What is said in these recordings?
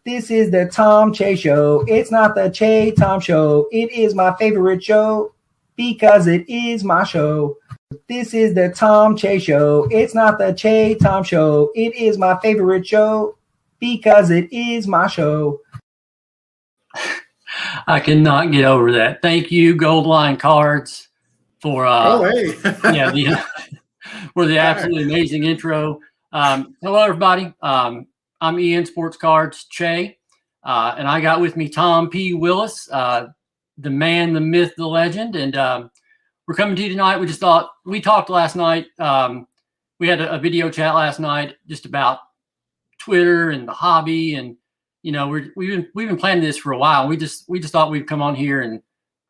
This is the Tom Che Show. It's not the Che Tom Show. It is my favorite show because it is my show. This is the Tom Che Show. It's not the Che Tom Show. It is my favorite show because it is my show. I cannot get over that. Thank you, Gold Line Cards, for for the absolutely amazing intro. Hello, everybody. I'm Ian Sports Cards Che, and I got with me Tom P. Willis, the man, the myth, the legend, and we're coming to you tonight. We just thought we talked last night. We had a video chat last night just about Twitter and the hobby, and we've been planning this for a while. We just thought we'd come on here and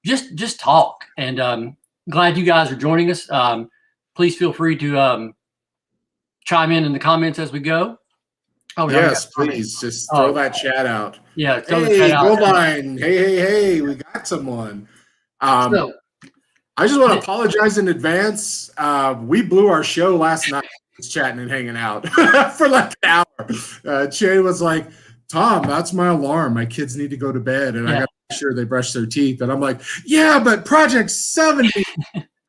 just talk. And glad you guys are joining us. Please feel free to chime in the comments as we go. Oh, yes, please just throw that chat out. Yeah, throw the chat out. Gold Line. Hey, we got someone. I just want to apologize in advance. We blew our show last night, chatting and hanging out for like an hour. Che was like, Tom, that's my alarm. My kids need to go to bed, and I got to make sure they brush their teeth. And I'm like, yeah, but Project 70,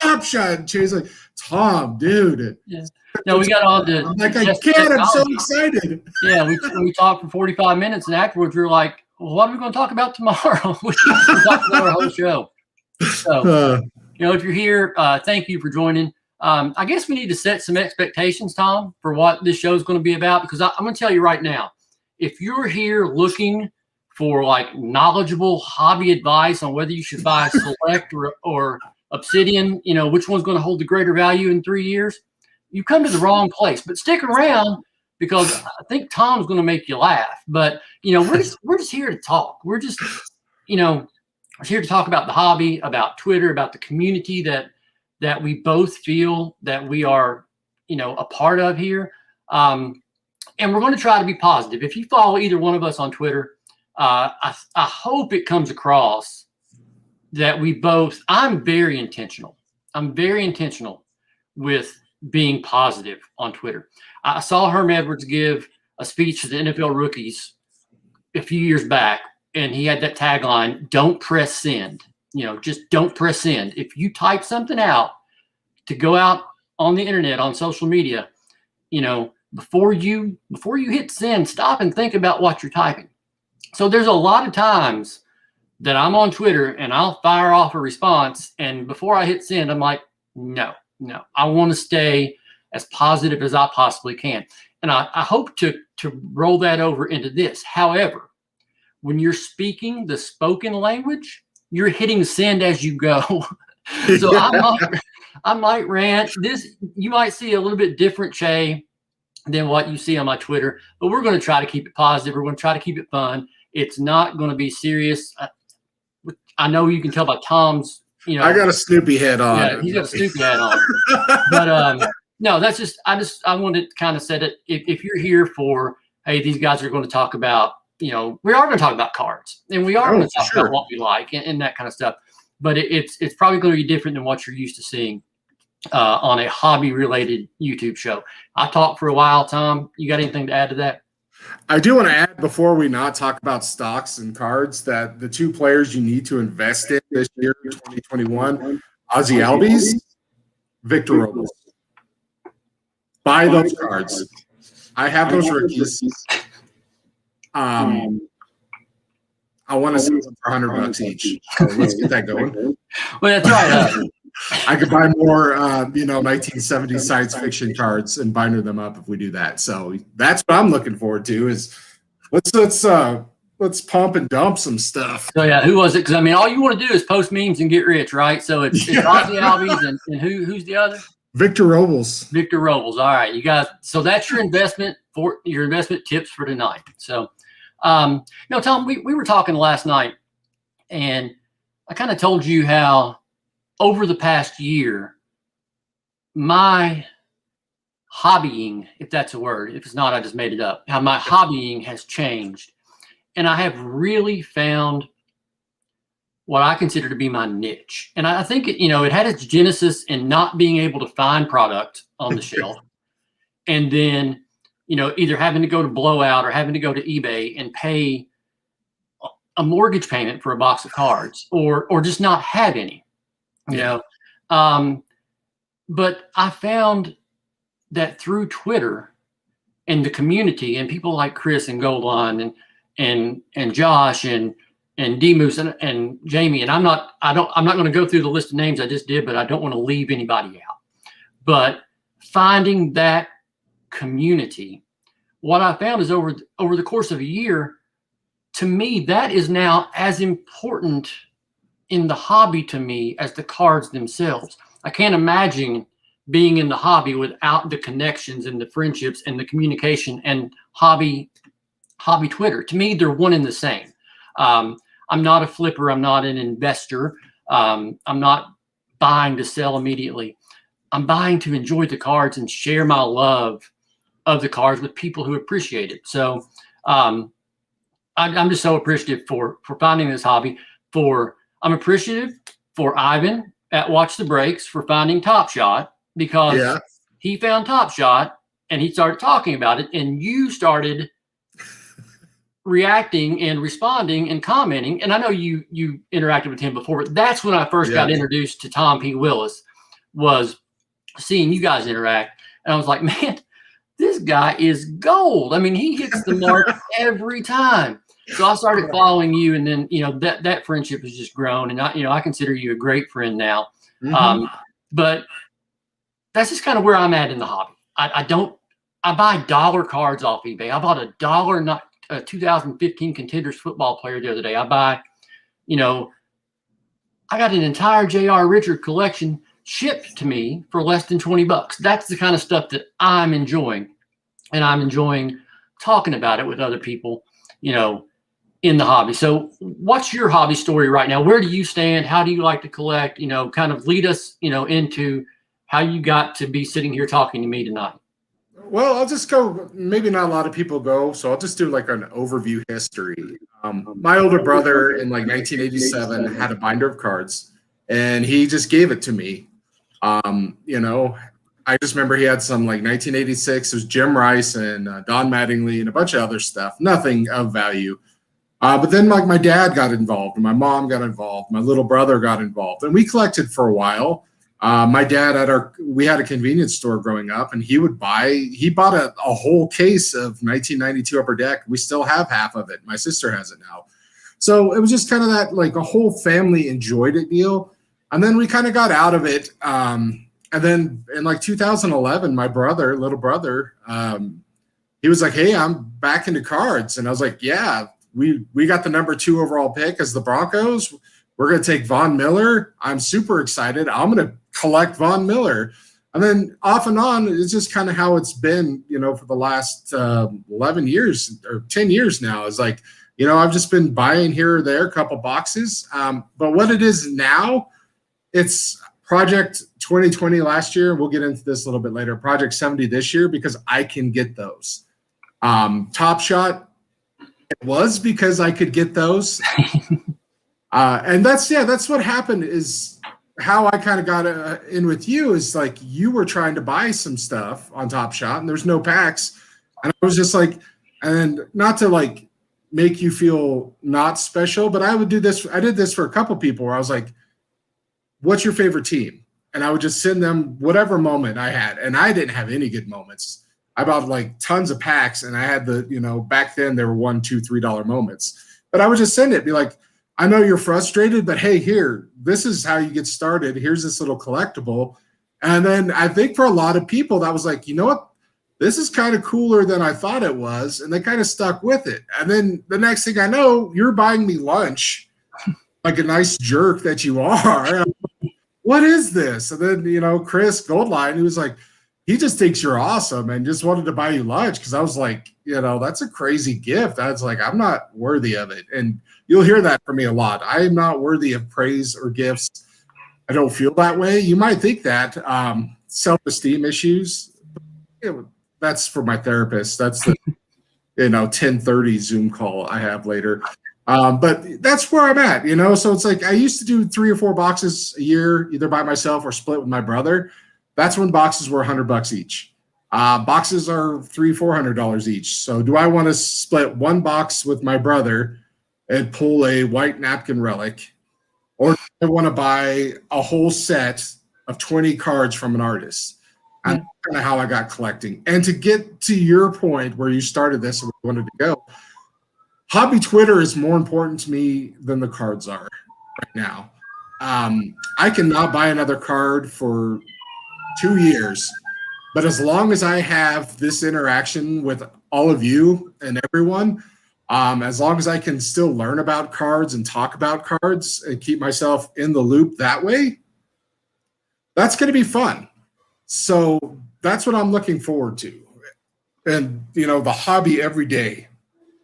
Top Shot. And Che's like, Tom, dude. Yeah. No, we got on to. I'm like, I can't. I'm so excited. Yeah, we talked for 45 minutes, and afterwards we were like, well, what are we going to talk about tomorrow? we talked about our whole show. So, if you're here, thank you for joining. I guess we need to set some expectations, Tom, for what this show is going to be about, because I'm going to tell you right now, if you're here looking for like knowledgeable hobby advice on whether you should buy Select or Obsidian, which one's going to hold the greater value in 3 years, you come to the wrong place. But stick around, because I think Tom's going to make you laugh. But we're just here to talk. We're just we're here to talk about the hobby, about Twitter, about the community that we both feel that we are a part of here. And we're going to try to be positive. If you follow either one of us on Twitter, I hope it comes across that I'm very intentional. I'm very intentional with being positive on Twitter. I saw Herm Edwards give a speech to the NFL rookies a few years back, and he had that tagline, don't press send. Just don't press send. If you type something out to go out on the internet, on social media, before you hit send, stop and think about what you're typing. So there's a lot of times that I'm on Twitter and I'll fire off a response, and before I hit send, I'm like, no, I want to stay as positive as I possibly can. And I hope to roll that over into this. However, when you're speaking the spoken language, you're hitting send as you go. So I might rant. You might see a little bit different Che than what you see on my Twitter, but we're going to try to keep it positive. We're going to try to keep it fun. It's not going to be serious. I know you can tell by Tom's, I got a Snoopy head on. Yeah, he's got a Snoopy hat on. But no, that's just, I wanted to kind of set it. If you're here for, hey, these guys are going to talk about, we are going to talk about cards, and we are going to talk about what we like and that kind of stuff. But it's probably going to be different than what you're used to seeing on a hobby-related YouTube show. I talked for a while, Tom. You got anything to add to that? I do want to add, before we not talk about stocks and cards, that the two players you need to invest in this year, 2021, Ozzie Albies, Victor Robles. Buy those cards. I have those rookies. I want to sell them for $100 each. So let's get that going. Well, that's right. I could buy more, 1970s science fiction cards and binder them up if we do that. So that's what I'm looking forward to. Is let's pump and dump some stuff. So yeah, who was it? Because all you want to do is post memes and get rich, right? So it's Ozzie Albies and who's the other? Victor Robles. Victor Robles. All right, you guys. So that's your investment tips for tonight. So, Tom, we were talking last night, and I kind of told you how over the past year, my hobbying, if that's a word, if it's not, I just made it up, how my hobbying has changed. And I have really found what I consider to be my niche. And I think it had its genesis in not being able to find product on the shelf. And then, either having to go to Blowout or having to go to eBay and pay a mortgage payment for a box of cards, or just not have any, but I found that through Twitter and the community and people like Chris and Goldline and Josh and D-Moose and Jamie, and I'm not going to go through the list of names I just did, but I don't want to leave anybody out. But finding that community, what I found is over the course of a year, to me, that is now as important in the hobby to me as the cards themselves. I can't imagine being in the hobby without the connections and the friendships and the communication and hobby Twitter. To me, they're one and the same. I'm not a flipper. I'm not an investor. I'm not buying to sell immediately. I'm buying to enjoy the cards and share my love of the cards with people who appreciate it. So I'm just so appreciative for finding this hobby. I'm appreciative for Ivan at Watch the Breaks for finding Top Shot, because he found Top Shot and he started talking about it, and you started reacting and responding and commenting. And I know you interacted with him before, but that's when I first got introduced to Tom P. Willis, was seeing you guys interact. And I was like, man, this guy is gold. I mean, he hits the mark every time. So I started following you, and then, that friendship has just grown, and I consider you a great friend now. Mm-hmm. But that's just kind of where I'm at in the hobby. I buy dollar cards off eBay. I bought a 2015 Contenders football player the other day. I got an entire J.R. Richard collection shipped to me for less than $20. That's the kind of stuff that I'm enjoying, and I'm enjoying talking about it with other people, in the hobby. So what's your hobby story right now? Where do you stand? How do you like to collect? Kind of lead us, into how you got to be sitting here talking to me tonight. Well, I'll just go, maybe not a lot of people go, so I'll just do like an overview history. My older brother in like 1987 had a binder of cards, and he just gave it to me. I just remember he had some like 1986, it was Jim Rice and Don Mattingly and a bunch of other stuff, nothing of value. But then like my dad got involved, and my mom got involved, my little brother got involved, and we collected for a while. My dad we had a convenience store growing up, and he bought a whole case of 1992 Upper Deck. We still have half of it. My sister has it now. So it was just kind of that, like, a whole family enjoyed it deal. And then we kind of got out of it. And then in like 2011, my little brother, he was like, hey, I'm back into cards. And I was like, yeah, we got the number 2 overall pick as the Broncos. We're going to take Von Miller. I'm super excited. I'm going to collect Von Miller. And then off and on, it's just kind of how it's been, for the last 11 years or 10 years now. It's like, I've just been buying here or there, a couple boxes. But what it is now, it's Project 2020 last year. We'll get into this a little bit later. Project 70 this year, because I can get those. Top Shot, it was because I could get those. And that's what happened, is how I kind of got in with you, is like you were trying to buy some stuff on Top Shot and there's no packs. And I was just like, and not to like make you feel not special, but I would do this. I did this for a couple people where I was like, what's your favorite team? And I would just send them whatever moment I had. And I didn't have any good moments. I bought like tons of packs, and I had back then there were $1, $2, $3 moments, but I would just send it, be like, I know you're frustrated, but hey, this is how you get started. Here's this little collectible. And then I think for a lot of people that was like, you know what? This is kind of cooler than I thought it was. And they kind of stuck with it. And then the next thing I know, you're buying me lunch like a nice jerk that you are. What is this? And then, Chris Goldline, he was like, he just thinks you're awesome and just wanted to buy you lunch. Cause I was like, that's a crazy gift. I was like, I'm not worthy of it. And you'll hear that from me a lot. I am not worthy of praise or gifts. I don't feel that way. You might think that. Self-esteem issues. That's for my therapist. That's the 10:30 Zoom call I have later. But that's where I'm at, So it's like I used to do 3 or 4 boxes a year, either by myself or split with my brother. That's when boxes were $100 each. Boxes are $300-$400 each. So do I want to split one box with my brother and pull a white napkin relic, or do I want to buy a whole set of 20 cards from an artist? And that's kind of how I got collecting. And to get to your point where you started this and where you wanted to go, hobby Twitter is more important to me than the cards are right now. I cannot buy another card for 2 years. But as long as I have this interaction with all of you and everyone, as long as I can still learn about cards and talk about cards and keep myself in the loop that way, that's going to be fun. So that's what I'm looking forward to. And, the hobby every day.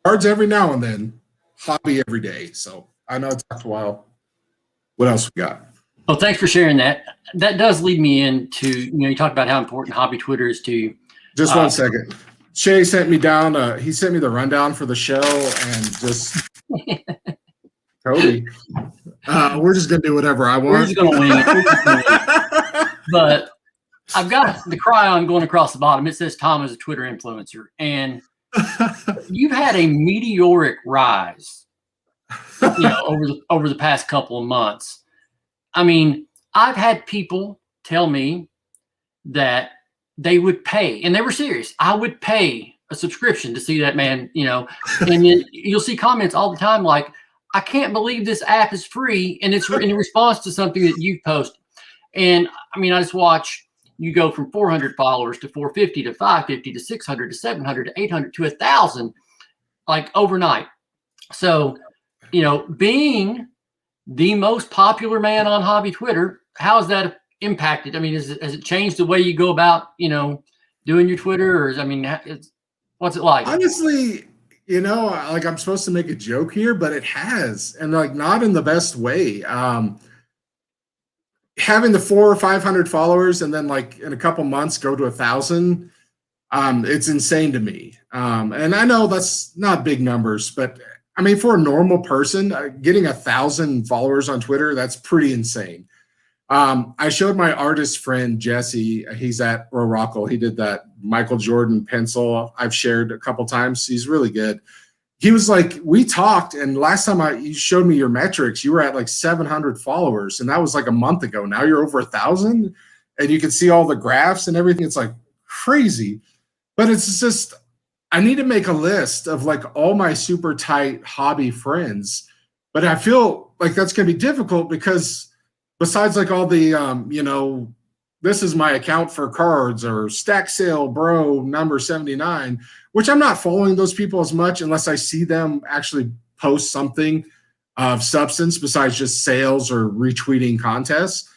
Cards every now and then, hobby every day. So I know it's after a while. What else we got? Well, thanks for sharing that. That does lead me into, you talk about how important hobby Twitter is to you. Just 1 second. Shay sent me down. He sent me the rundown for the show, and just Toby. We're just gonna do whatever I want. We're just gonna wing it. But I've got the cryon going across the bottom. It says Tom is a Twitter influencer, and you've had a meteoric rise, over the past couple of months. I mean, I've had people tell me that they would pay, and they were serious. I would pay a subscription to see that man, and then you'll see comments all the time like, I can't believe this app is free, and it's in response to something that you've posted. And I mean, I just watch you go from 400 followers to 450 to 550 to 600 to 700 to 800 to 1,000, like overnight. So, being the most popular man on hobby Twitter, how has that impacted? I mean, has it changed the way you go about, doing your Twitter? Or what's it like? Honestly, I'm supposed to make a joke here, but it has, and not in the best way. Having the 400 or 500 followers and then in a couple months go to 1,000, it's insane to me. And I know that's not big numbers, but I mean, for a normal person, getting 1,000 followers on Twitter, that's pretty insane. I showed my artist friend, Jesse. He's at Rorockle. He did that Michael Jordan pencil I've shared a couple times. He's really good. He was like, we talked, and last time you showed me your metrics, you were at 700 followers, and that was a month ago. Now you're over 1,000, and you can see all the graphs and everything. It's crazy. But it's just, I need to make a list of all my super tight hobby friends, but I feel like that's going to be difficult because besides all the, this is my account for cards or stack sale bro number 79, which I'm not following those people as much unless I see them actually post something of substance besides just sales or retweeting contests.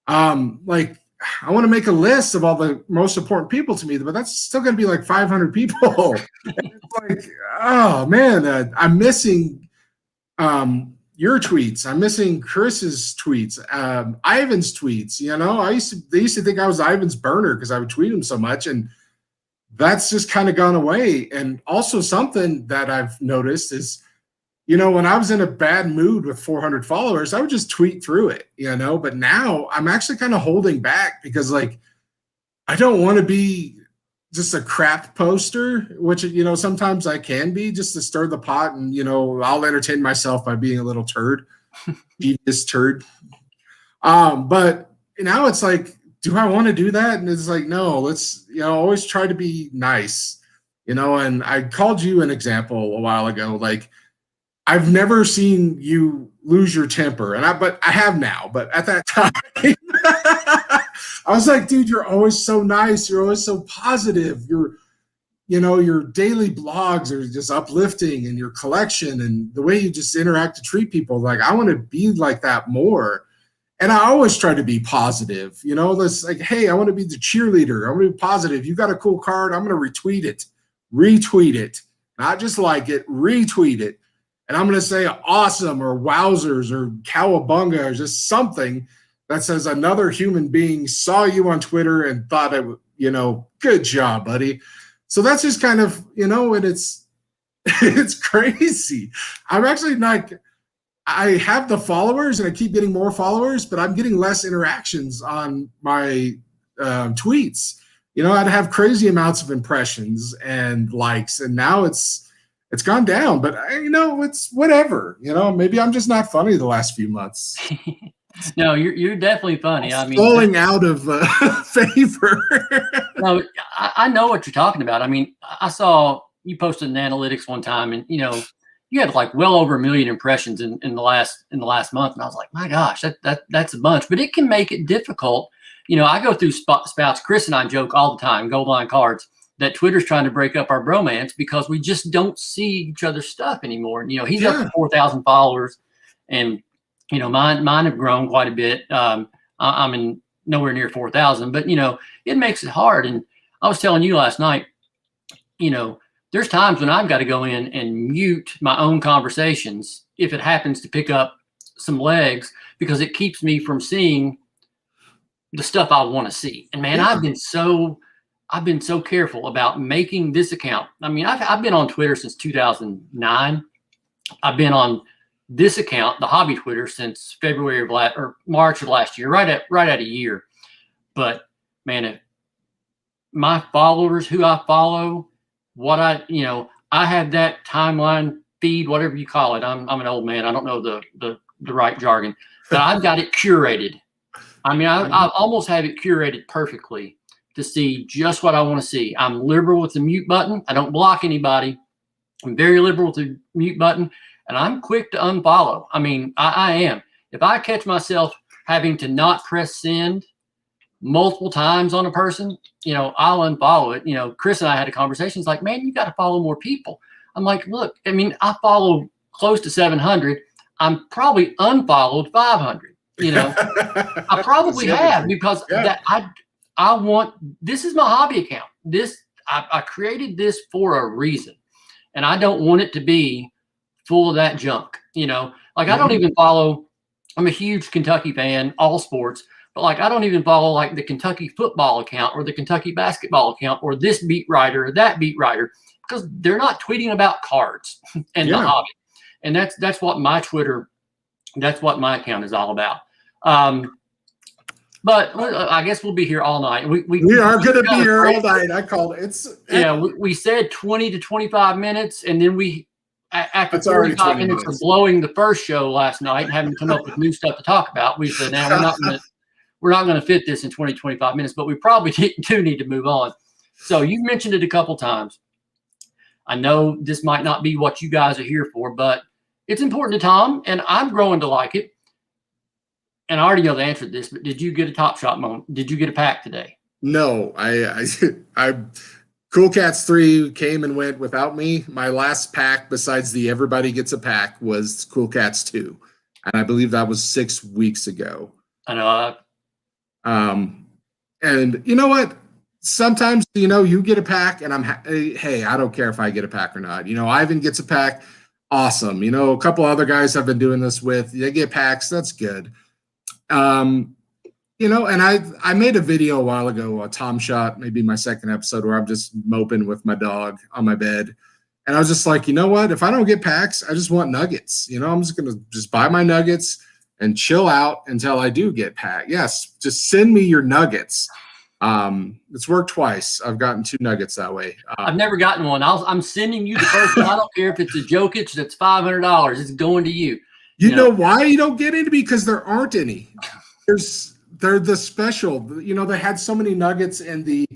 I want to make a list of all the most important people to me, but that's still going to be 500 people. It's oh man, I'm missing your tweets. I'm missing Chris's tweets, Ivan's tweets. They used to think I was Ivan's burner because I would tweet him so much, and that's just kind of gone away. And also something that I've noticed is, when I was in a bad mood with 400 followers, I would just tweet through it, but now I'm actually kind of holding back because I don't want to be just a crap poster, which, sometimes I can be just to stir the pot and, I'll entertain myself by being a little turd, devious turd. But now it's do I want to do that? And it's no, let's, always try to be nice, and I called you an example a while ago, I've never seen you lose your temper, but I have now. But at that time, I was dude, you're always so nice. You're always so positive. Your daily blogs are just uplifting, and your collection and the way you just interact to treat people. I want to be like that more. And I always try to be positive. This hey, I want to be the cheerleader. I want to be positive. You got a cool card. I'm going to retweet it, not just retweet it. And I'm going to say awesome or wowzers or cowabunga or just something that says another human being saw you on Twitter and thought it, good job, buddy. So that's just kind of, and it's crazy. I'm actually I have the followers and I keep getting more followers, but I'm getting less interactions on my tweets. I'd have crazy amounts of impressions and likes, and now it's gone down. But it's whatever. Maybe I'm just not funny the last few months. No, you're definitely funny. I mean, falling out of favor. No, I know what you're talking about. I mean, I saw you posted an analytics one time, and you had like well over 1 million impressions in the last month, and I was like, my gosh, that's a bunch. But it can make it difficult. I go through spouts. Chris and I joke all the time, Gold Line Cards, that Twitter's trying to break up our bromance because we just don't see each other's stuff anymore. And he's up to 4,000 followers, and mine have grown quite a bit. I'm in nowhere near 4,000, but it makes it hard. And I was telling you last night, there's times when I've got to go in and mute my own conversations if it happens to pick up some legs, because it keeps me from seeing the stuff I want to see. And man, I've been so careful about making this account. I mean, I've been on Twitter since 2009. I've been on this account, the hobby Twitter, since February or March of last year, right at a year. But man, if my followers, who I follow, what I have that timeline feed, whatever you call it. I'm an old man. I don't know the right jargon, but I've got it curated. I mean, I almost have it curated perfectly to see just what I want to see. I'm liberal with the mute button. I don't block anybody. I'm very liberal with the mute button, and I'm quick to unfollow. I mean, I am. If I catch myself having to not press send multiple times on a person, I'll unfollow it. Chris and I had a conversation. He's like, man, you got to follow more people. I'm like, look, I mean, I follow close to 700. I'm probably unfollowed 500. I probably have, because that I want, this is my hobby account. I created this for a reason, and I don't want it to be full of that junk. Like I don't even follow, I'm a huge Kentucky fan, all sports, but like I don't even follow like the Kentucky football account or the Kentucky basketball account or this beat writer or that beat writer, because they're not tweeting about cards and the hobby. And that's what my Twitter, that's what my account is all about. But I guess we'll be here all night. We are going to be here all night. I called it. We said 20 to 25 minutes, and then after 45 minutes of blowing the first show last night and having to come up with new stuff to talk about, we said, now we're not going to fit this in 20, 25 minutes, but we probably do need to move on. So you mentioned it a couple times. I know this might not be what you guys are here for, but it's important to Tom, and I'm growing to like it. And I already know the answer to this, but did you get a Top Shot moment? Did you get a pack today? No, I Cool Cats 3 came and went without me. My last pack, besides the Everybody Gets a Pack, was Cool Cats 2. And I believe that was 6 weeks ago. I know. And you know what? Sometimes, you get a pack and hey, I don't care if I get a pack or not. Ivan gets a pack. Awesome. A couple other guys I've been doing this with, they get packs. That's good. And I made a video a while ago, a Tom Shot, maybe my second episode, where I'm just moping with my dog on my bed. And I was just like, you know what? If I don't get packs, I just want nuggets. I'm just going to just buy my nuggets and chill out until I do get pack. Yes, just send me your nuggets. It's worked twice. I've gotten 2 nuggets that way. I've never gotten one. I'm sending you the first one. I don't care if it's a Jokic that's $500. It's going to you. You know why you don't get any? Because there aren't any. They're the special. They had so many nuggets in the,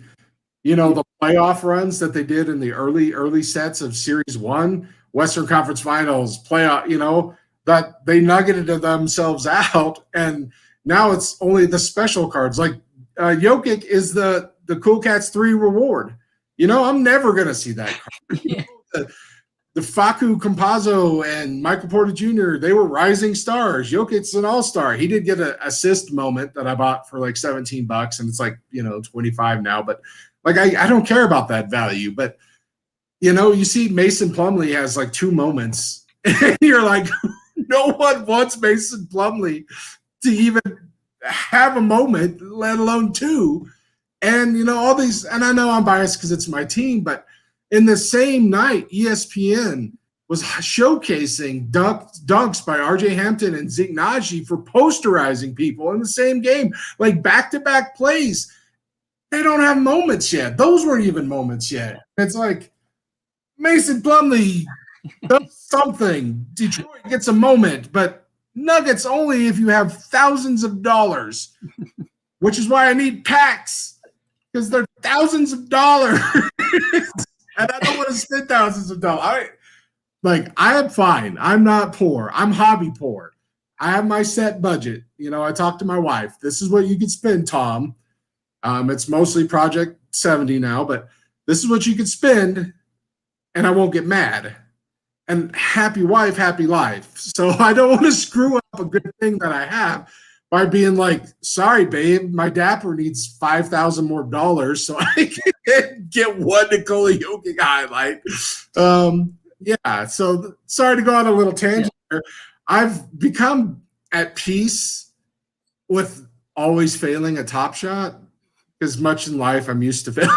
the playoff runs that they did in the early sets of Series 1, Western Conference Finals, playoff, that they nuggeted themselves out, and now it's only the special cards. Like Jokic is the Cool Cats 3 reward. I'm never going to see that card. The Facu Campazzo and Michael Porter Jr., they were rising stars. Jokic's an all-star. He did get an assist moment that I bought for like $17, and it's like, 25 now. But like, I don't care about that value. But, you see Mason Plumlee has like 2 moments, and you're like, no one wants Mason Plumlee to even have a moment, let alone 2. And, all these, and I know I'm biased because it's my team, but in the same night, ESPN was showcasing dunks by RJ Hampton and Zeke Naji for posterizing people in the same game, like back-to-back plays. they don't have moments yet. Those weren't even moments yet. It's like Mason Plumlee does something. Detroit gets a moment, but Nuggets only if you have thousands of dollars, which is why I need packs, because they're thousands of dollars. And I don't want to spend thousands of dollars. I am fine. I'm not poor. I'm hobby poor. I have my set budget. I talked to my wife. This is what you could spend, Tom. It's mostly Project 70 now, but this is what you could spend, and I won't get mad. And happy wife, happy life. So I don't want to screw up a good thing that I have by being like, sorry, babe, my Dapper needs $5,000 more dollars so I can get one Nikola Jokic highlight. Yeah, so sorry to go on a little tangent here. I've become at peace with always failing a Top Shot, because much in life I'm used to failure.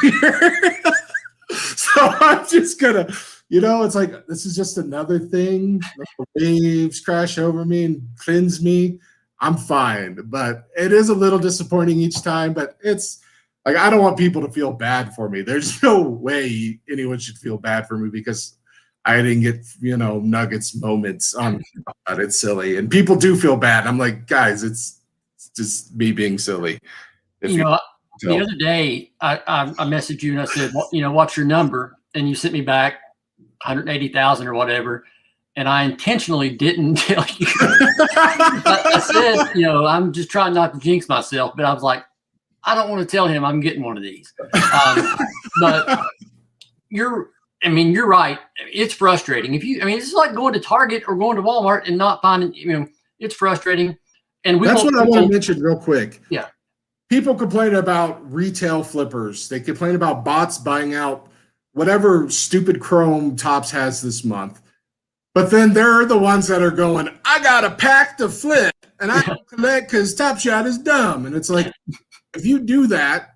So I'm just gonna, it's like, this is just another thing. The waves crash over me and cleanse me. I'm fine, but it is a little disappointing each time. But it's like, I don't want people to feel bad for me. There's no way anyone should feel bad for me because I didn't get, Nuggets moments on God, it's silly. And people do feel bad. I'm like, guys, it's just me being silly. The other day, I messaged you and I said, what's your number? And you sent me back 180,000 or whatever. And I intentionally didn't tell you. I said, I'm just trying not to jinx myself. But I was like, I don't want to tell him I'm getting one of these. But you're right. It's frustrating. It's like going to Target or going to Walmart and not finding, it's frustrating. And that's what I want to mention real quick. Yeah. People complain about retail flippers. They complain about bots buying out whatever stupid Chrome Topps has this month. But then there are the ones that are going, I got a pack to flip, and I don't collect because Top Shot is dumb. And it's like, if you do that,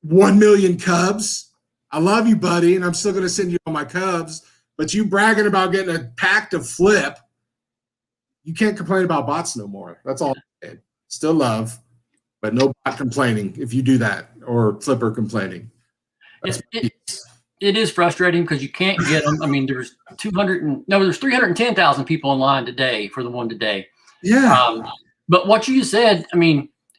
1 million Cubs, I love you, buddy, and I'm still going to send you all my Cubs, but you bragging about getting a pack to flip, you can't complain about bots no more. That's all. Still love, but no bot complaining if you do that, or flipper complaining. It is frustrating because you can't get them. There's 310,000 people online today for the one today. Yeah. But what you said,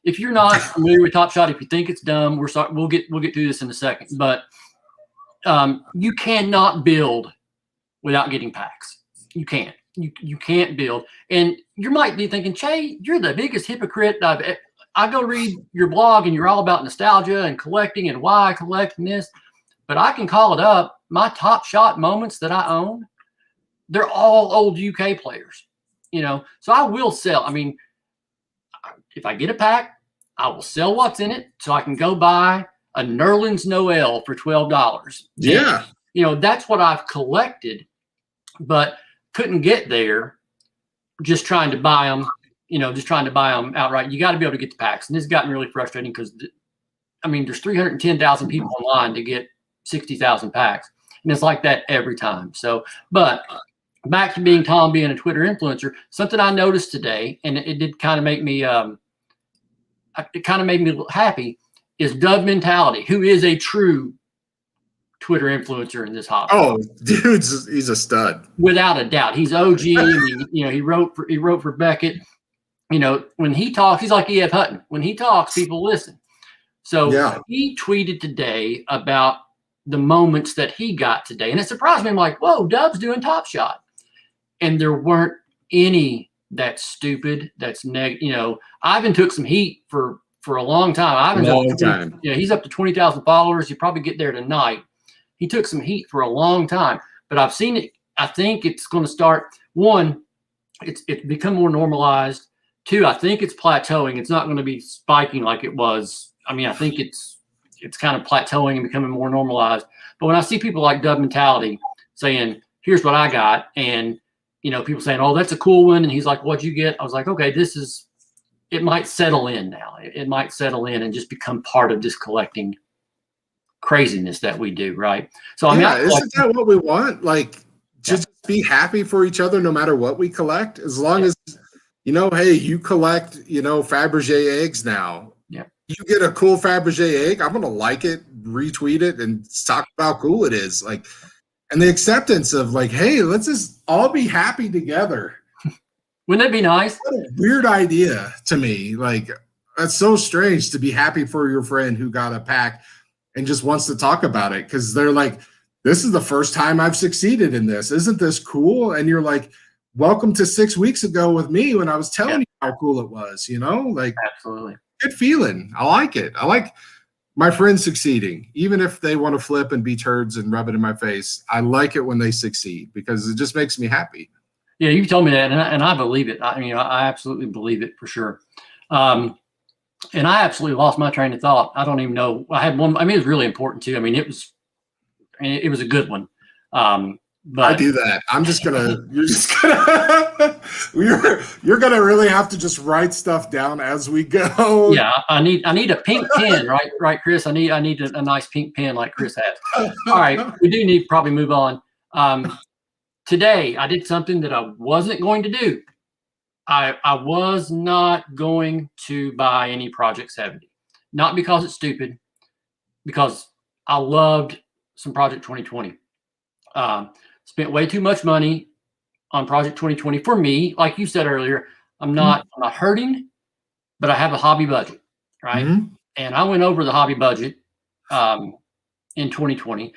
if you're not familiar with Top Shot, if you think it's dumb, we'll get through this in a second. But you cannot build without getting packs. You can't. You can't build. And you might be thinking, Che, you're the biggest hypocrite. I go read your blog and you're all about nostalgia and collecting and why I collect and this. But I can call it up. My Top Shot moments that I own, they're all old UK players, So I will sell. If I get a pack, I will sell what's in it so I can go buy a Nerlens Noel for $12. Yeah. And, that's what I've collected, but couldn't get there just trying to buy them, outright. You got to be able to get the packs. And this has gotten really frustrating because, there's 310,000 people online to get 60,000 packs. And it's like that every time. So, but back to being a Twitter influencer, something I noticed today, and it did kind of make me, happy, is Dub Mentality, who is a true Twitter influencer in this hobby. Oh, dude, he's a stud. Without a doubt. He's OG. He wrote for Beckett. When he talks, he's like E.F. Hutton. When he talks, people listen. So He tweeted today about the moments that he got today. And it surprised me. I'm like, whoa, Dub's doing Top Shot. And there weren't any that's stupid, that's negative. Ivan took some heat for a long time. He's up to 20,000 followers. You probably get there tonight. He took some heat for a long time. But I've seen it. I think it's going to start. One, it's become more normalized. Two, I think it's plateauing. It's not going to be spiking like it was. I think it's kind of plateauing and becoming more normalized. But when I see people like Dub Mentality saying, here's what I got, and people saying, oh, that's a cool one, and he's like, what'd you get? I was like, okay, it might settle in now. It might settle in and just become part of this collecting craziness that we do, right? So isn't that what we want? Just be happy for each other no matter what we collect, as long as hey, you collect Fabergé eggs now. Yeah. you get a cool Fabergé egg, I'm gonna like it, retweet it, and talk about how cool it is. Like, and the acceptance of like, hey, let's just all be happy together. Wouldn't that be nice? What a weird idea to me. Like, that's so strange to be happy for your friend who got a pack and just wants to talk about it because they're like, this is the first time I've succeeded in this. Isn't this cool? And you're like, welcome to 6 weeks ago with me when I was telling you how cool it was, you know? Like, absolutely. Good feeling. I like it. I like my friends succeeding, even if they want to flip and be turds and rub it in my face. I like it when they succeed because it just makes me happy. Yeah, you told me that, and I believe it. I mean, I absolutely believe it for sure. And I absolutely lost my train of thought. I don't even know. I had one. I mean, it was really important too. I mean, it was a good one. But I do that. I'm just gonna. You're just gonna. You're gonna really have to just write stuff down as we go. Yeah, I need a pink pen, right, Chris. I need a nice pink pen like Chris has. All right, we do need to probably move on. Today, I did something that I wasn't going to do. I was not going to buy any Project 70. Not because it's stupid, because I loved some Project 2020. Spent way too much money on Project 2020 for me. Like you said earlier, I'm not hurting, but I have a hobby budget, right? Mm-hmm. And I went over the hobby budget in 2020.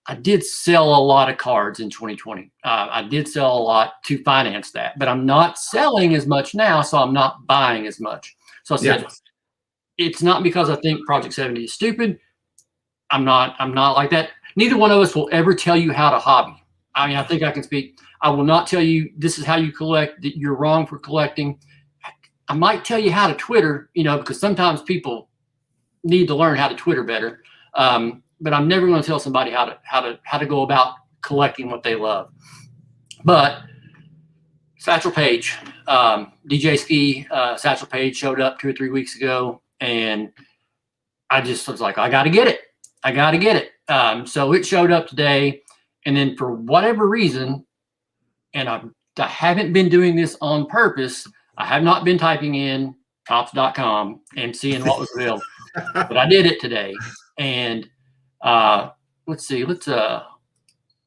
I did sell a lot of cards in 2020. I did sell a lot to finance that, but I'm not selling as much now, so I'm not buying as much. So I said, it's not because I think Project 70 is stupid. I'm not like that. Neither one of us will ever tell you how to hobby. I mean, I think I can speak. I will not tell you this is how you collect, that you're wrong for collecting. I might tell you how to Twitter, because sometimes people need to learn how to Twitter better. But I'm never going to tell somebody how to go about collecting what they love. But Satchel Paige, DJ Ski, Satchel Paige showed up 2 or 3 weeks ago, and I just was like, I got to get it. So it showed up today, and then for whatever reason, and I haven't been doing this on purpose, I have not been typing in Topps.com and seeing what was available, but I did it today, and let's see. Let's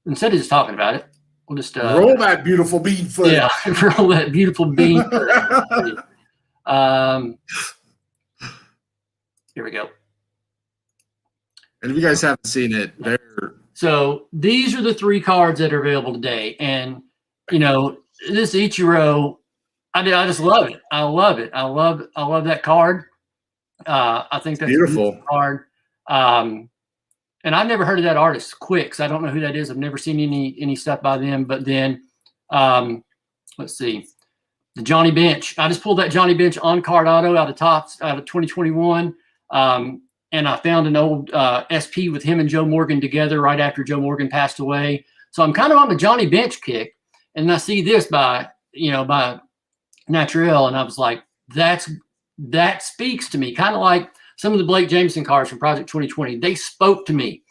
instead of just talking about it, we'll just roll that beautiful bean foot. Yeah, roll that beautiful bean foot. Here we go. And if you guys haven't seen it, so these are the 3 cards that are available today, and this Ichiro, I just love it. I love it. I love that card. I think that's beautiful a beautiful card. And I've never heard of that artist, Quicks. I don't know who that is. I've never seen any stuff by them. But then, let's see, the Johnny Bench. I just pulled that Johnny Bench on card auto out of Topps out of 2021, and I found an old SP with him and Joe Morgan together right after Joe Morgan passed away. So I'm kind of on the Johnny Bench kick, and I see this by Naturel, and I was like, that speaks to me, kind of like some of the Blake Jameson cards from Project 2020, they spoke to me.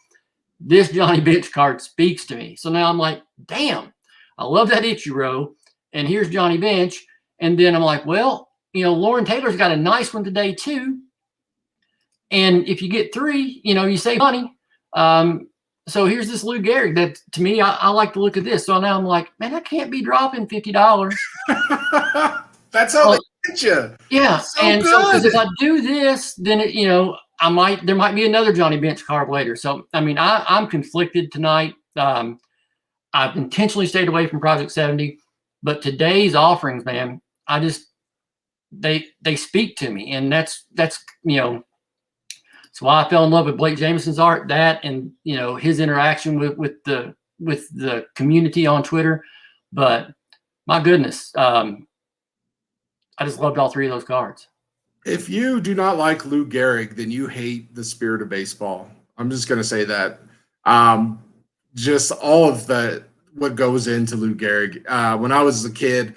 This Johnny Bench card speaks to me. So now I'm like, damn, I love that Ichiro. And here's Johnny Bench. And then I'm like, well, Lauren Taylor's got a nice one today too. And if you get 3, you save money. So here's this Lou Gehrig that to me, I like the look of this. So now I'm like, man, I can't be dropping $50. That's how they get you. Yeah, so and good. So because if I do this, then there might be another Johnny Bench card later. So I mean, I'm conflicted tonight. I've intentionally stayed away from Project 70, but today's offerings, man, they speak to me, and that's why I fell in love with Blake Jameson's art. That and his interaction with the community on Twitter. But my goodness. I just loved all 3 of those cards. If you do not like Lou Gehrig, then you hate the spirit of baseball. I'm just going to say that. Just all of what goes into Lou Gehrig. When I was a kid,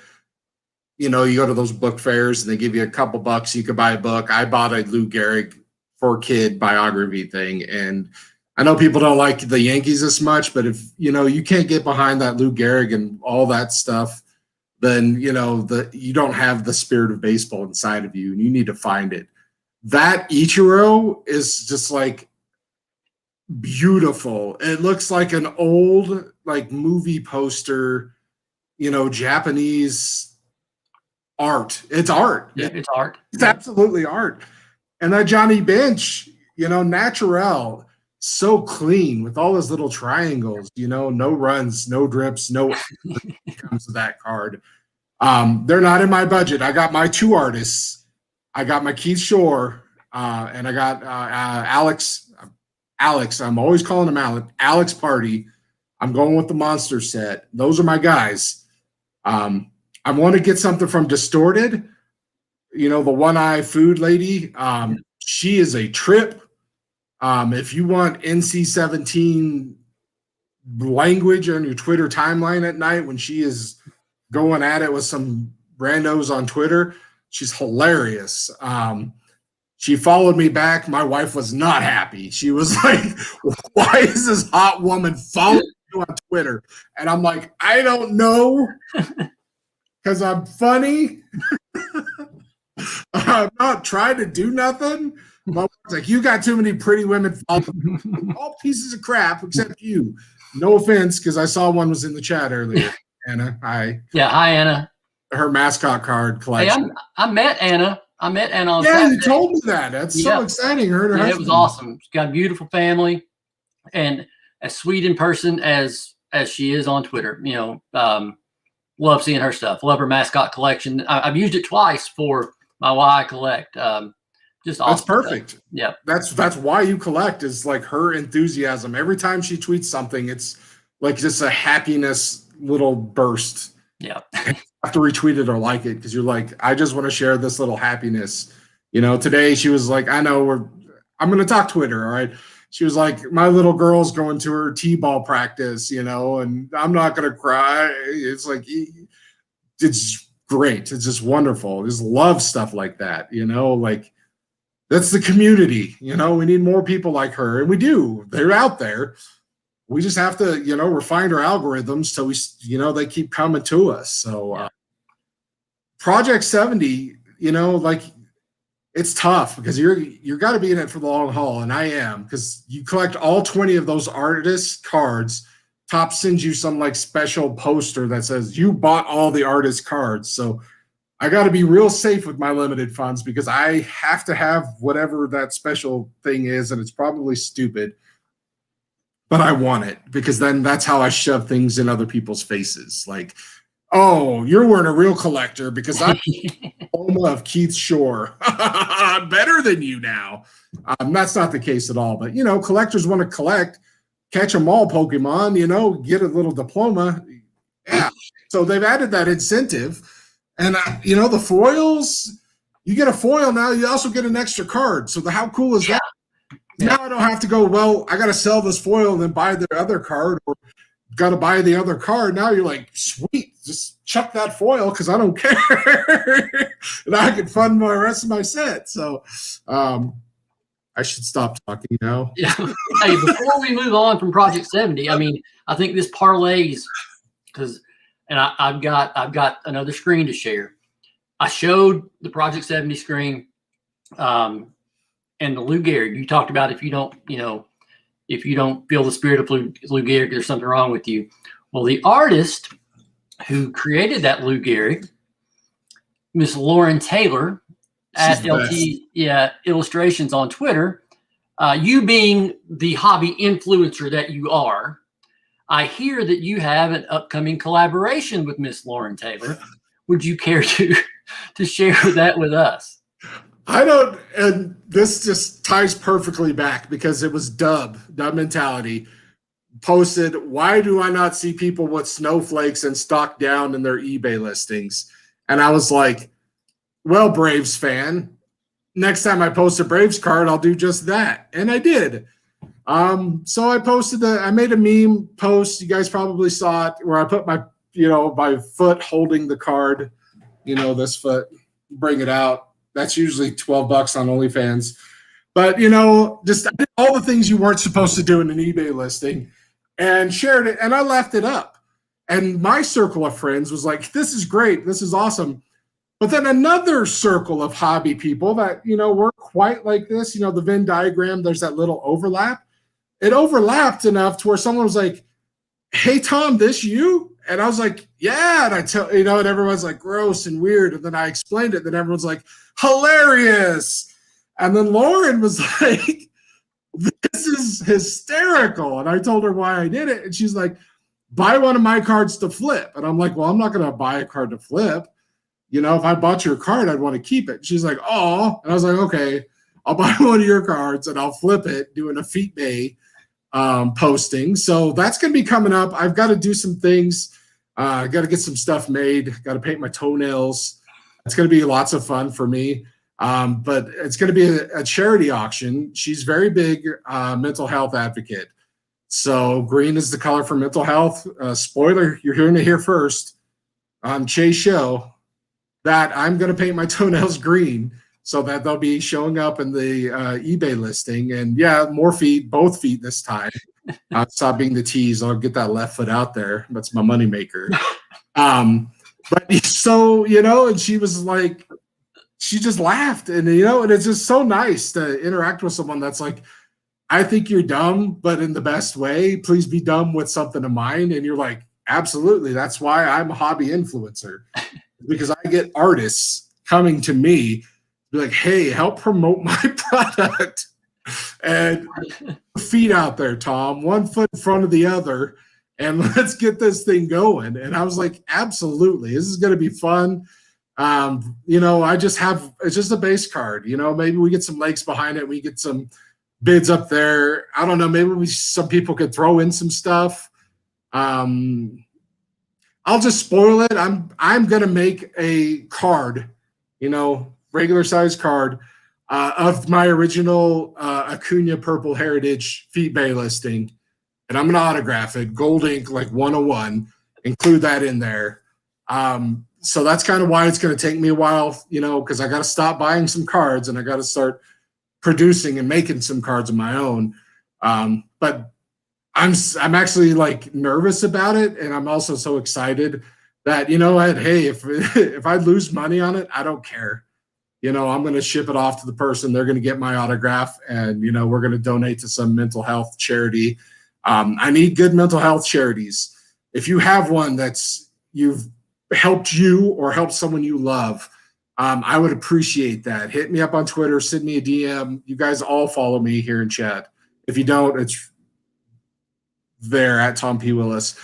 you go to those book fairs and they give you a couple bucks. You could buy a book. I bought a Lou Gehrig for kid biography thing. And I know people don't like the Yankees as much, but if, you can't get behind that Lou Gehrig and all that stuff, then you don't have the spirit of baseball inside of you, and you need to find it. that Ichiro is just like beautiful. It looks like an old like movie poster, Japanese art. It's art. Yeah, it's art. It's absolutely art. And that Johnny Bench, natural, so clean with all those little triangles, no runs, no drips, no comes to that card. They're not in my budget. I got my 2 artists. I got my Keith Shore, and I got Alex. I'm always calling him Alex Party. I'm going with the monster set. Those are my guys. I want to get something from Distorted. The one-eye food lady. She is a trip. If you want NC-17 language on your Twitter timeline at night when she is going at it with some randos on Twitter, she's hilarious. She followed me back. My wife was not happy. She was like, why is this hot woman following you on Twitter? And I'm like, I don't know, because I'm funny. I'm not trying to do nothing. My wife's like, you got too many pretty women following. All pieces of crap except you. No offense, because I saw one was in the chat earlier. Anna, hi. Yeah, hi, Anna. Her mascot card collection. Hey, I met Anna. On Saturday. You told me that. That's so exciting. Her and her it was awesome. She's got a beautiful family and as sweet in person as she is on Twitter. Love seeing her stuff. Love her mascot collection. I've used it twice for my Why I Collect. Just awesome. That's perfect. Stuff. Yeah. That's why you collect, is like her enthusiasm. Every time she tweets something, it's like just a happiness little burst. Yeah. You have to retweet it or like it because you're like, I just want to share this little happiness. Today she was like, I'm going to talk Twitter. All right. She was like, my little girl's going to her t-ball practice, and I'm not going to cry. It's like, it's great. It's just wonderful. I just love stuff like that. Like that's the community, we need more people like her, and we do. They're out there. We just have to, refine our algorithms so they keep coming to us. So Project 70, like it's tough because you're got to be in it for the long haul, and I am, because you collect all 20 of those artist cards. Top sends you some like special poster that says you bought all the artist cards. So I got to be real safe with my limited funds because I have to have whatever that special thing is, and it's probably stupid. But I want it because then that's how I shove things in other people's faces. Like, oh, you weren't a real collector because I'm Oma of Keith Shore. I'm better than you now. That's not the case at all. But, collectors want to collect, catch them all Pokemon, get a little diploma. Yeah. So they've added that incentive. And, the foils, you get a foil now, you also get an extra card. So how cool is that? Now I don't have to go, well, I got to sell this foil and then buy the other card, or got to buy the other card. Now you're like, sweet, just chuck that foil because I don't care. And I can fund my rest of my set. So I should stop talking now. Yeah. Hey, before we move on from Project 70, I think this parlays because, and I've got another screen to share. I showed the Project 70 screen. And the Lou Gehrig, you talked about if you don't feel the spirit of Lou Gehrig, there's something wrong with you. Well, the artist who created that Lou Gehrig, Miss Lauren Taylor at LT Illustrations on Twitter, you being the hobby influencer that you are, I hear that you have an upcoming collaboration with Miss Lauren Taylor. Would you care to share that with us? I don't, and this just ties perfectly back because it was Dub Mentality posted, why do I not see people with snowflakes and stock down in their eBay listings? And I was like, well, Braves fan, next time I post a Braves card, I'll do just that. And I did. So I made a meme post. You guys probably saw it where I put my foot holding the card, this foot, bring it out. That's usually $12 on OnlyFans. But, just I did all the things you weren't supposed to do in an eBay listing and shared it. And I left it up. And my circle of friends was like, this is great. This is awesome. But then another circle of hobby people that, weren't quite like this, the Venn diagram, there's that little overlap. It overlapped enough to where someone was like, hey, Tom, this you? And I was like, yeah. And I tell, and everyone's like gross and weird. And then I explained it. Then everyone's like, hilarious. And then Lauren was like, this is hysterical. And I told her why I did it. And she's like, buy one of my cards to flip. And I'm like, well, I'm not going to buy a card to flip. If I bought your card, I'd want to keep it. She's like, oh. And I was like, okay, I'll buy one of your cards and I'll flip it, doing a Feet Bay posting. So that's going to be coming up. I've got to do some things. I got to get some stuff made. Got to paint my toenails. It's going to be lots of fun for me. But it's going to be a charity auction. She's very big mental health advocate. So green is the color for mental health. Spoiler, you're hearing it here first on Chase Show, that I'm going to paint my toenails green so that they'll be showing up in the eBay listing. And yeah, more feet, both feet this time. Stop being the tease. I'll get that left foot out there. That's my moneymaker. But so, and she was like, she just laughed. And, and it's just so nice to interact with someone that's like, I think you're dumb, but in the best way. Please be dumb with something of mine. And you're like, absolutely. That's why I'm a hobby influencer. Because I get artists coming to me, be like, hey, help promote my product. And feet out there, Tom, 1 foot in front of the other, and let's get this thing going. And I was like, absolutely. This is going to be fun. I just have, it's just a base card. Maybe we get some legs behind it. We get some bids up there. I don't know. Maybe some people could throw in some stuff. I'll just spoil it. I'm gonna make a card, regular size card of my original Acuna Purple Heritage Feet Bay listing, and I'm gonna autograph it, gold ink, like 101, include that in there. So that's kind of why it's gonna take me a while, because I got to stop buying some cards and I got to start producing and making some cards of my own. But I'm actually like nervous about it, and I'm also so excited that hey, if I lose money on it, I don't care. I'm going to ship it off to the person. They're going to get my autograph, and we're going to donate to some mental health charity. I need good mental health charities. If you have one that's you've helped you or helped someone you love, I would appreciate that. Hit me up on Twitter, send me a DM. You guys all follow me here in chat. If you don't, it's there at Tom P. Willis.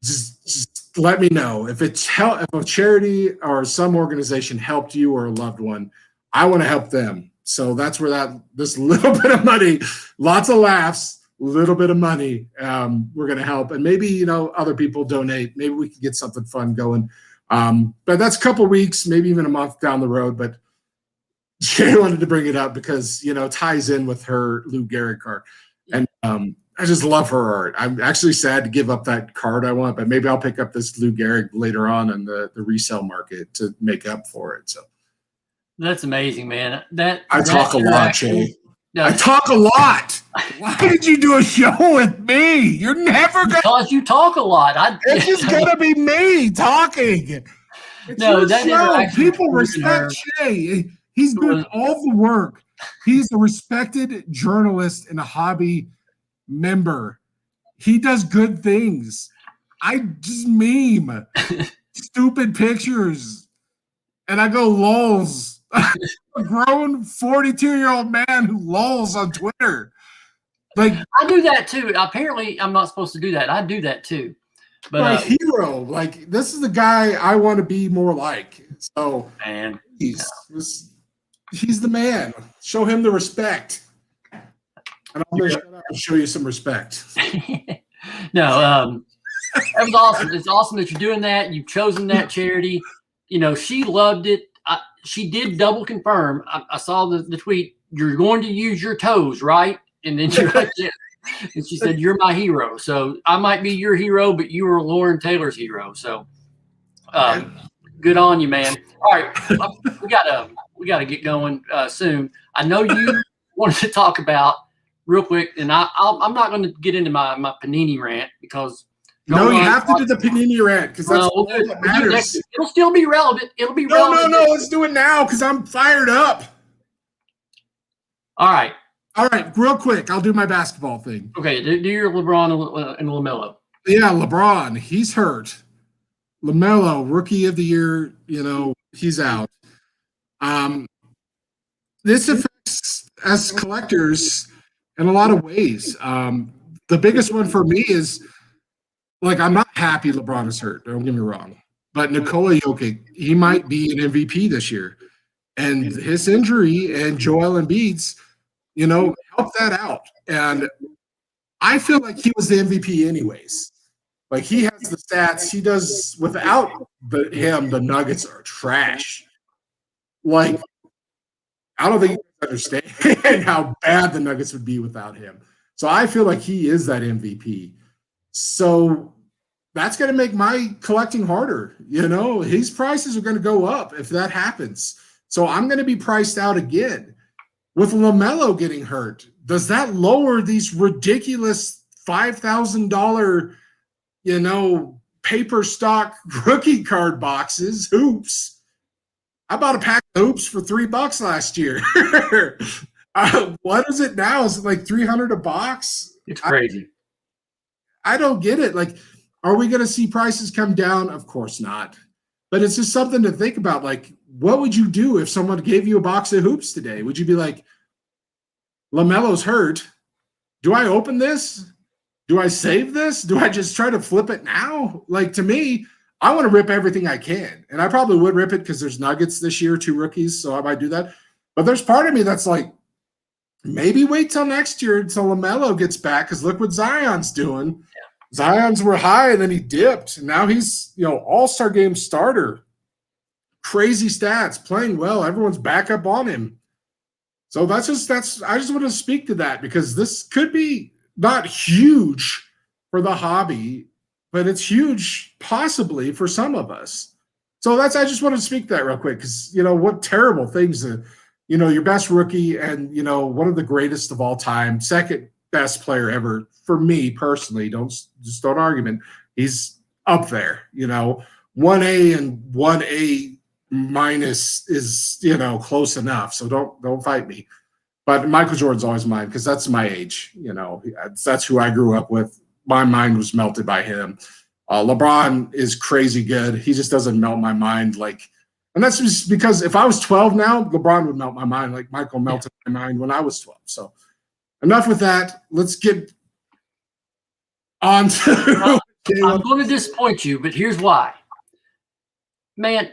Just let me know if if a charity or some organization helped you or a loved one. I want to help them. So that's where this little bit of money, lots of laughs, little bit of money, we're going to help. And maybe other people donate. Maybe we can get something fun going. But that's a couple weeks, maybe even a month down the road. But Jay wanted to bring it up because ties in with her Lou Gehrig card. And I just love her art. I'm actually sad to give up that card I want, but maybe I'll pick up this Lou Gehrig later on in the resale market to make up for it. So that's amazing, man. I talk a lot, Jay. No. I talk a lot. Why did you do a show with me? You're never gonna, because you talk a lot. It's just gonna be me talking. It's no, that show. People respect Shay. He's doing all the work. He's a respected journalist and a hobby member. He does good things. I just meme stupid pictures and I go lols. A grown 42-year-old man who lolls on Twitter. Like I do that too. Apparently I'm not supposed to do that. I do that too. But my hero, like this is the guy I want to be more like. So man, he's the man. Show him the respect. And I'm going to show you some respect. No, that was awesome. It's awesome that you're doing that. You've chosen that charity. She loved it. She did double confirm. I saw the tweet. You're going to use your toes, right? And then she wrote it. And she said, "You're my hero." So I might be your hero, but you were Lauren Taylor's hero. So good on you, man. All right, we gotta get going soon. I know you wanted to talk about real quick, and I'm not going to get into my Panini rant because No, you have to do the Panini rant because that's all that matters. It'll still be relevant. It'll be relevant. No. Let's do it now because I'm fired up. All right. Real quick. I'll do my basketball thing. Okay. Do your LeBron and LaMelo. Yeah, LeBron. He's hurt. LaMelo, Rookie of the Year. He's out. This affects us collectors in a lot of ways. The biggest one for me is, I'm not happy LeBron is hurt. Don't get me wrong. But Nikola Jokic, he might be an MVP this year. And his injury and Joel Embiid's, helped that out. And I feel like he was the MVP anyways. He has the stats. He does, without him, the Nuggets are trash. I don't think you understand how bad the Nuggets would be without him. So I feel like he is that MVP. So that's going to make my collecting harder. His prices are going to go up if that happens. So I'm going to be priced out again. With LaMelo getting hurt, does that lower these ridiculous $5,000, paper stock rookie card boxes, hoops? I bought a pack of hoops for $3 last year. What is it now? Is it like $300 a box? It's crazy. I don't get it. Are we going to see prices come down? Of course not. But it's just something to think about. What would you do if someone gave you a box of hoops today? Would you be like, LaMelo's hurt. Do I open this? Do I save this? Do I just try to flip it now? To me, I want to rip everything I can. And I probably would rip it because there's Nuggets this year, 2 rookies, so I might do that. But there's part of me that's maybe wait till next year until LaMelo gets back because look what Zion's doing. Yeah. Zion's were high and then he dipped. And now he's, all-star game starter. Crazy stats, playing well. Everyone's back up on him. So I just want to speak to that because this could be not huge for the hobby, but it's huge possibly for some of us. So I just want to speak to that real quick because, what terrible things, your best rookie and, one of the greatest of all time, second best player ever for me personally, don't argument. He's up there, 1A and 1A minus is, close enough. So don't fight me. But Michael Jordan's always mine because that's my age. That's who I grew up with. My mind was melted by him. LeBron is crazy good. He just doesn't melt my mind and that's just because if I was 12 now, LeBron would melt my mind like Michael melted my mind when I was 12. So enough with that. Let's get on to I'm going to disappoint you, but here's why. Man,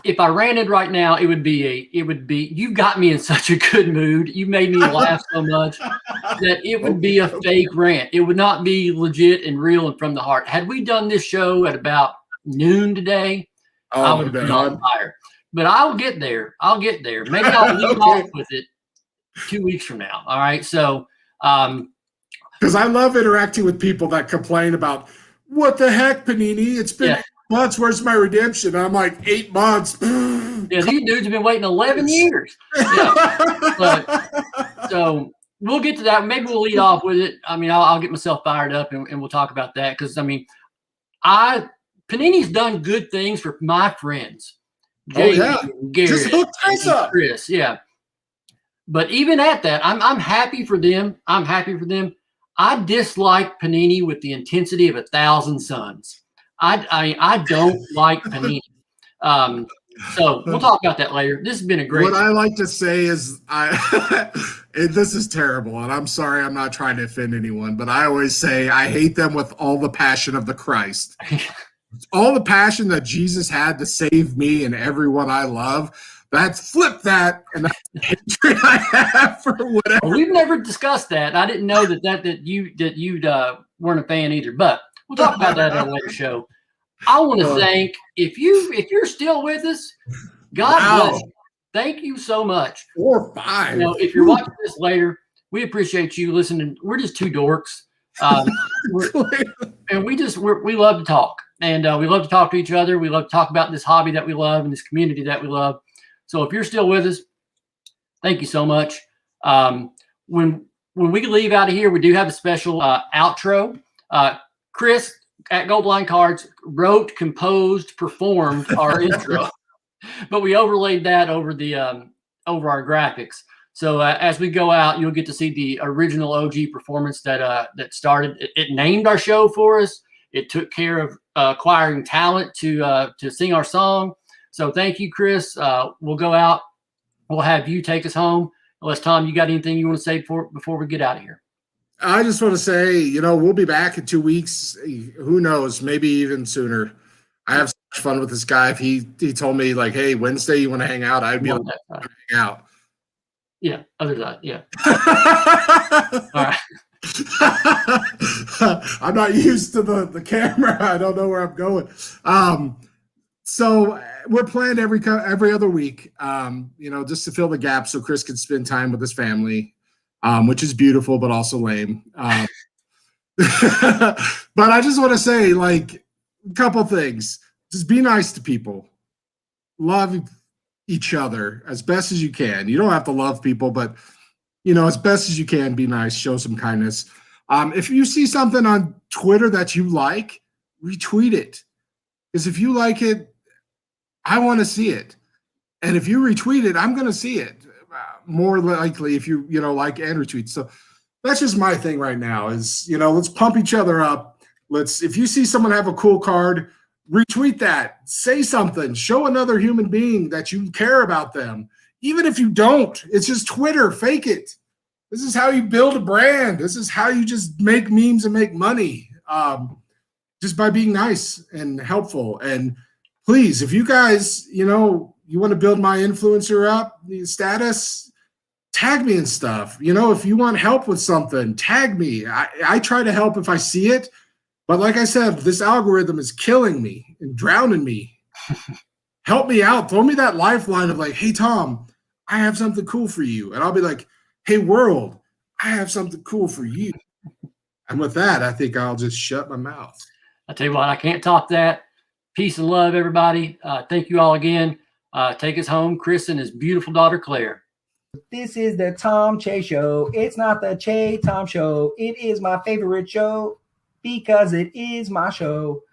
if I ranted right now, it would be you got me in such a good mood. You made me laugh so much that it would be a fake rant. It would not be legit and real and from the heart. Had we done this show at about noon today, I would have been on fire. But I'll get there. Maybe I'll leave off with it 2 weeks from now. All right. So, because I love interacting with people that complain about what the heck, Panini? It's been 8 months. Where's my redemption? And I'm like 8 months. Yeah, these dudes have been waiting 11 years. Yeah. So we'll get to that. Maybe we'll lead off with it. I'll get myself fired up and we'll talk about that because Panini's done good things for my friends. Jamie, Gary, just hook us up, Chris. Yeah. But even at that, I'm happy for them. I dislike Panini with the intensity of 1,000 suns. I don't like Panini. So we'll talk about that later. This has been a great. What I like to say is, this is terrible, and I'm sorry, I'm not trying to offend anyone, but I always say I hate them with all the passion of the Christ. All the passion that Jesus had to save me and everyone I love. Flip that, and that's the hatred I have for whatever. Well, we've never discussed that. I didn't know that you weren't a fan either. But we'll talk about that in a later show. I want to thank if you're still with us, God bless you. Thank you so much. 4 or 5. If you're watching this later, we appreciate you listening. We're just 2 dorks, and we love to talk, and we love to talk to each other. We love to talk about this hobby that we love and this community that we love. So if you're still with us, thank you so much. When we leave out of here, we do have a special outro. Chris, at Gold Line Cards wrote, composed, performed our intro, but we overlaid that over the over our graphics. So as we go out, you'll get to see the original OG performance that started. It named our show for us. It took care of acquiring talent to sing our song. So thank you, Chris. We'll go out. We'll have you take us home. Unless, Tom, you got anything you want to say before we get out of here? I just want to say, we'll be back in 2 weeks. Who knows? Maybe even sooner. I have so much fun with this guy. If he told me, like, hey, Wednesday, you want to hang out? I'd be able to hang out. Yeah, other side, yeah. All right. I'm not used to the camera. I don't know where I'm going. So we're planned every other week, just to fill the gap so Chris can spend time with his family, which is beautiful, but also lame. But I just want to say, like, a couple things. Just be nice to people. Love each other as best as you can. You don't have to love people, but, as best as you can, be nice, show some kindness. If you see something on Twitter that you like, retweet it. Because if you like it, I want to see it. And if you retweet it, I'm going to see it. More likely if you, like and retweet. So that's just my thing right now is, let's pump each other up. If you see someone have a cool card, retweet that. Say something. Show another human being that you care about them. Even if you don't, it's just Twitter. Fake it. This is how you build a brand. This is how you just make memes and make money. Just by being nice and helpful. And please, if you guys, you want to build my influencer up, the status, tag me and stuff. If you want help with something, tag me. I try to help if I see it. But like I said, this algorithm is killing me and drowning me. Help me out. Throw me that lifeline of like, hey, Tom, I have something cool for you. And I'll be like, hey, world, I have something cool for you. And with that, I think I'll just shut my mouth. I tell you what, I can't top that. Peace and love, everybody. Thank you all again. Take us home, Chris and his beautiful daughter, Claire. This is the Tom Che Show. It's not the Che Tom Show. It is my favorite show because it is my show.